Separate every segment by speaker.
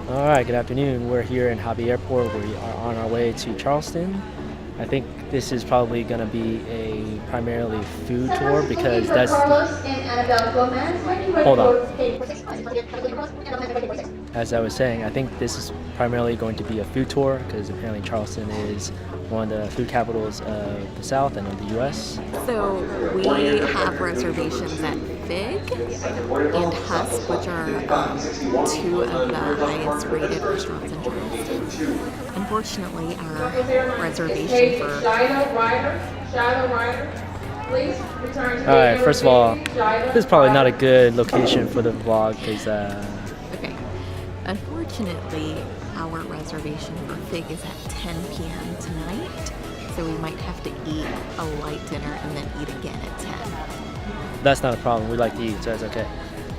Speaker 1: Alright, good afternoon. We're here in Hobby Airport. We are on our way to Charleston. I think this is probably going to be a primarily food tour because that's... Hold on. As I was saying, I think this is primarily going to be a food tour because apparently Charleston is one of the food capitals of the South and of the U.S.
Speaker 2: So we have reservations at Fig and Husk, which are two of the highest rated restaurants in Charleston. Unfortunately, our reservation for...
Speaker 1: Alright, first of all, this is probably not a good location for the vlog because...
Speaker 2: Okay. Unfortunately, our reservation for Fig is at 10 p.m. tonight, so we might have to eat a light dinner and then eat again at 10.
Speaker 1: That's not a problem. We like to eat, so that's okay.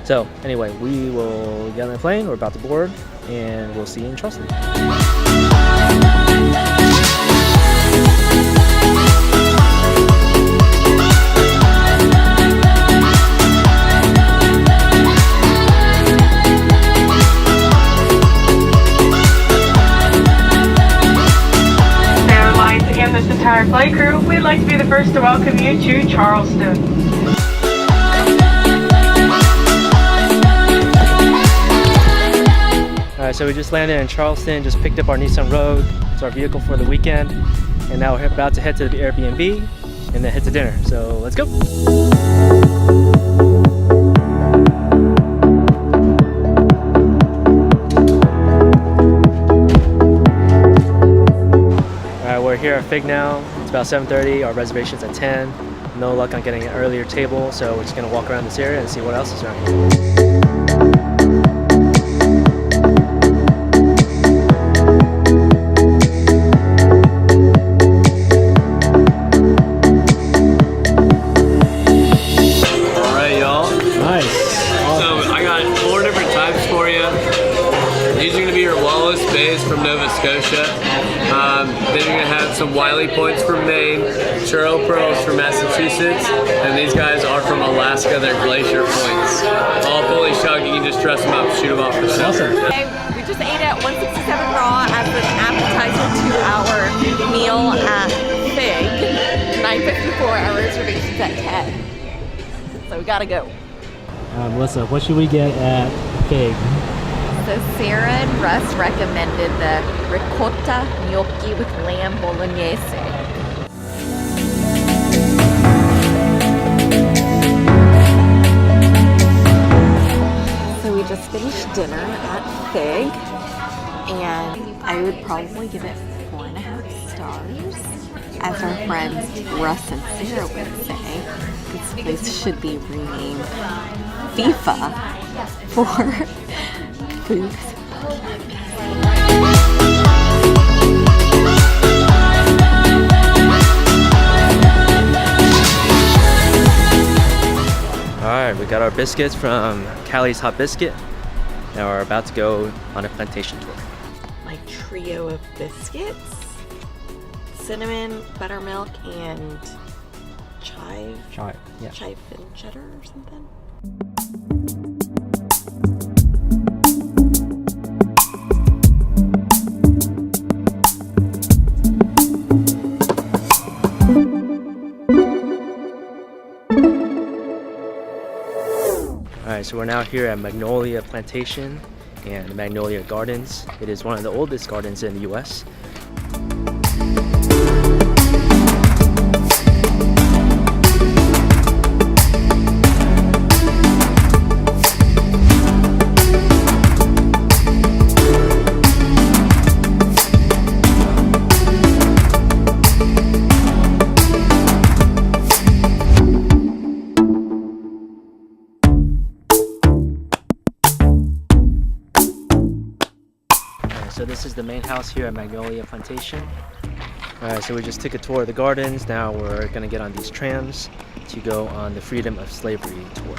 Speaker 1: So anyway, we will get on the plane. We're about to board, and we'll see you in Charleston.
Speaker 3: This entire flight crew, we'd like to be the first to welcome you to Charleston.
Speaker 1: Alright, so we just landed in Charleston, just picked up our Nissan Rogue. It's our vehicle for the weekend. And now we're about to head to the Airbnb and then head to dinner. So let's go! We're here at Fig now. It's about 7:30. Our reservation's at 10. No luck on getting an earlier table, so we're just gonna walk around this area and see what else is around here.
Speaker 4: All right, y'all.
Speaker 1: Nice.
Speaker 4: So I got 4 different types for you. These are gonna be your Wallace Bays from Nova Scotia. Then you're gonna have some Wiley Points from Maine, Churro Pearls from Massachusetts, and these guys are from Alaska. They're Glacier Points. All fully shucked. You can just dress them up, shoot them off the center.
Speaker 2: Okay, we just ate at 167 Raw as an appetizer to our meal at Fig. 9:54. Our reservation's at 10. So we gotta go.
Speaker 1: Melissa, what should we get at Fig?
Speaker 2: So Sarah and Russ recommended the ricotta gnocchi with lamb bolognese. So we just finished dinner at Fig, and I would probably give it 4.5 stars. As our friends Russ and Sarah would say, this place should be renamed FIFA for food.
Speaker 1: Alright, we got our biscuits from Callie's Hot Biscuit. Now we're about to go on a plantation tour.
Speaker 2: My trio of biscuits, cinnamon, buttermilk, and chive and cheddar or something.
Speaker 1: Alright, so we're now here at Magnolia Plantation and Magnolia Gardens. It is one of the oldest gardens in the U.S. So this is the main house here at Magnolia Plantation. Alright, so we just took a tour of the gardens. Now we're gonna get on these trams to go on the Freedom of Slavery tour.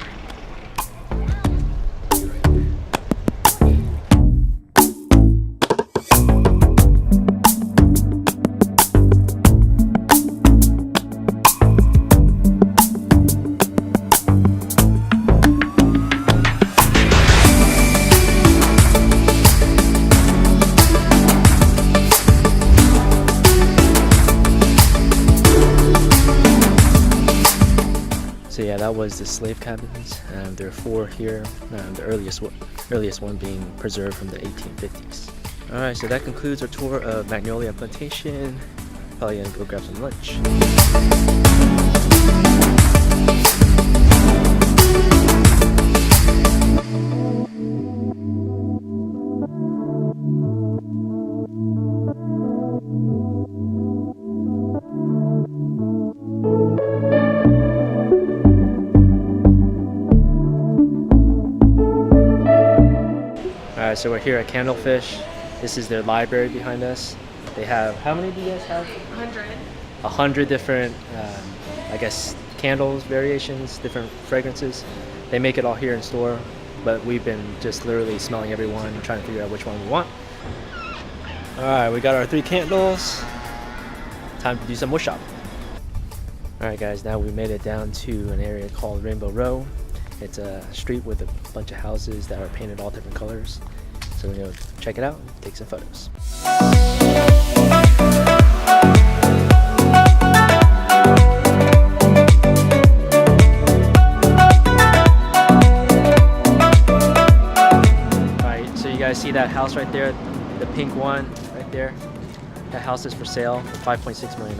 Speaker 1: that was the slave cabins. There are 4 here, the earliest one being preserved from the 1850s. Alright, so that concludes our tour of Magnolia Plantation. Probably gonna go grab some lunch. Alright, so we're here at Candlefish. This is their library behind us. They have, how many do you guys have?
Speaker 2: 100.
Speaker 1: 100 different, I guess, candles, variations, different fragrances. They make it all here in store, but we've been just literally smelling every one, trying to figure out which one we want. Alright, we got our 3 candles. Time to do some wood shopping. Alright guys, now we made it down to an area called Rainbow Row. It's a street with a bunch of houses that are painted all different colors. So we're gonna check it out and take some photos. Alright, so you guys see that house right there, the pink one right there? That house is for sale for $5.6 million.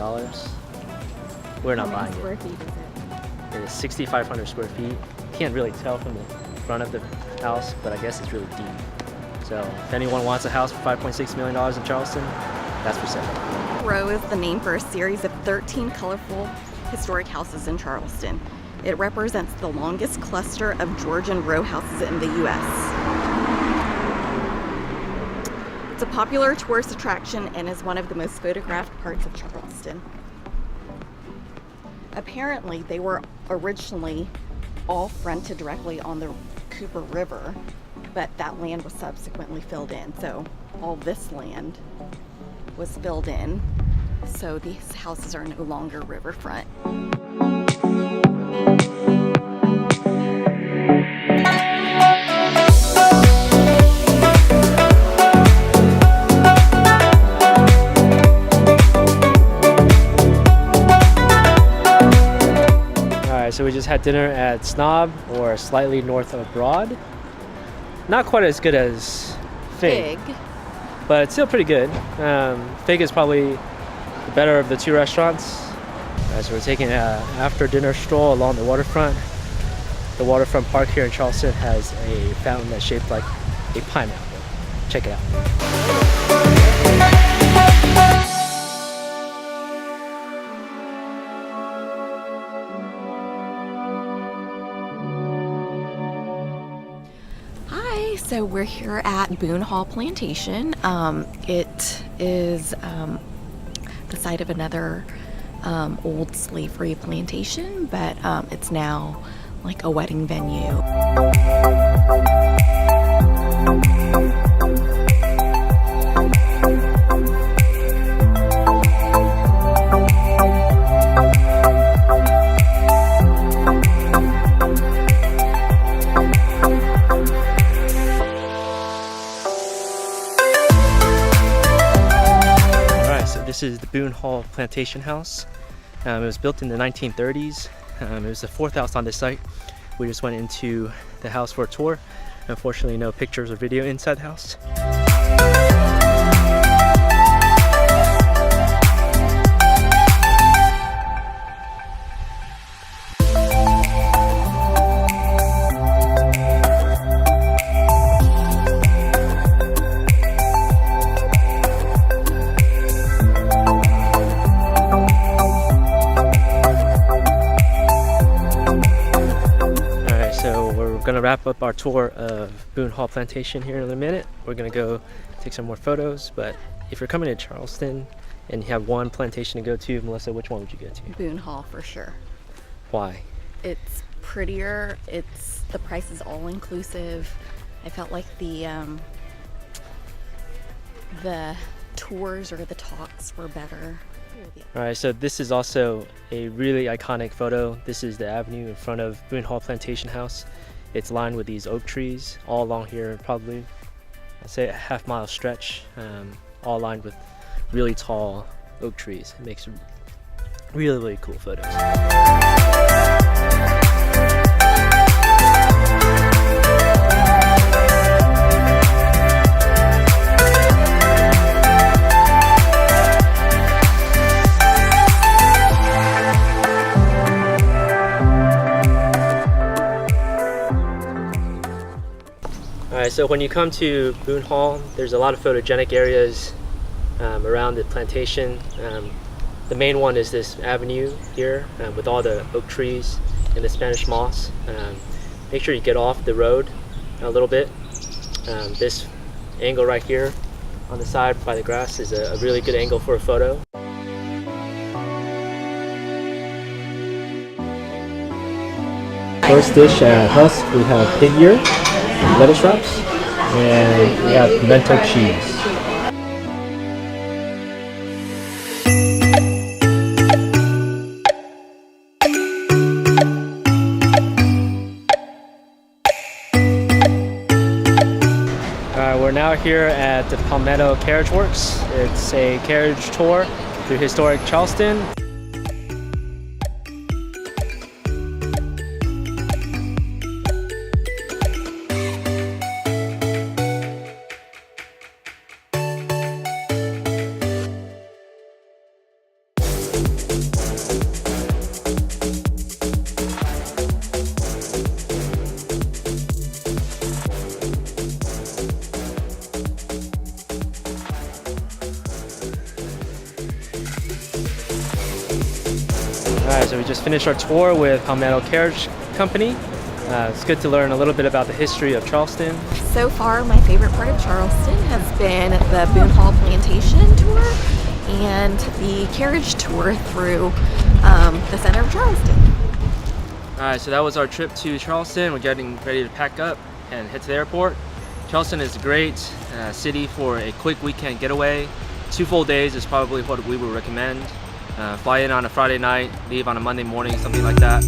Speaker 1: We're not buying it.
Speaker 2: Square feet is it?
Speaker 1: It is 6,500 square feet. Can't really tell from the front of the house, but I guess it's really deep. So if anyone wants a house for $5.6 million in Charleston, that's for sale.
Speaker 2: Row is the name for a series of 13 colorful historic houses in Charleston. It represents the longest cluster of Georgian row houses in the U.S. It's a popular tourist attraction and is one of the most photographed parts of Charleston. Apparently, they were originally all fronted directly on the Cooper River, but that land was subsequently filled in. So all this land was filled in. So these houses are no longer riverfront.
Speaker 1: So we just had dinner at Snob, or slightly north of Broad. Not quite as good as Fig, but it's still pretty good. Fig is probably the better of the 2 restaurants. So we're taking an after dinner stroll along the waterfront. The waterfront park here in Charleston has a fountain that's shaped like a pineapple. Check it out.
Speaker 2: So we're here at Boone Hall Plantation. It is the site of another old slavery plantation, but it's now like a wedding venue.
Speaker 1: This is the Boone Hall Plantation House. It was built in the 1930s. It was the 4th house on this site. We just went into the house for a tour. Unfortunately, no pictures or video inside the house. We're gonna wrap up our tour of Boone Hall Plantation here in a minute. We're gonna go take some more photos, but if you're coming to Charleston and you have one plantation to go to, Melissa, which one would you go to?
Speaker 2: Boone Hall for sure.
Speaker 1: Why?
Speaker 2: It's prettier. The price is all inclusive. I felt like the tours or the talks were better.
Speaker 1: All right, so this is also a really iconic photo. This is the avenue in front of Boone Hall Plantation House. It's lined with these oak trees all along here, probably, I'd say a half-mile stretch, all lined with really tall oak trees. It makes really, really cool photos. Alright, so when you come to Boone Hall, there's a lot of photogenic areas around the plantation. The main one is this avenue here with all the oak trees and the Spanish moss. Make sure you get off the road a little bit. This angle right here on the side by the grass is a really good angle for a photo. First dish at Husk, we have pig ear, lettuce wraps, and we have pimento cheese. We're now here at the Palmetto Carriage Works. It's a carriage tour through historic Charleston. Alright, so we just finished our tour with Palmetto Carriage Company. It's good to learn a little bit about the history of Charleston.
Speaker 2: So far, my favorite part of Charleston has been the Boone Hall Plantation tour and the carriage tour through the center of Charleston.
Speaker 1: Alright, so that was our trip to Charleston. We're getting ready to pack up and head to the airport. Charleston is a great city for a quick weekend getaway. 2 full days is probably what we would recommend. Fly in on a Friday night, leave on a Monday morning, something like that.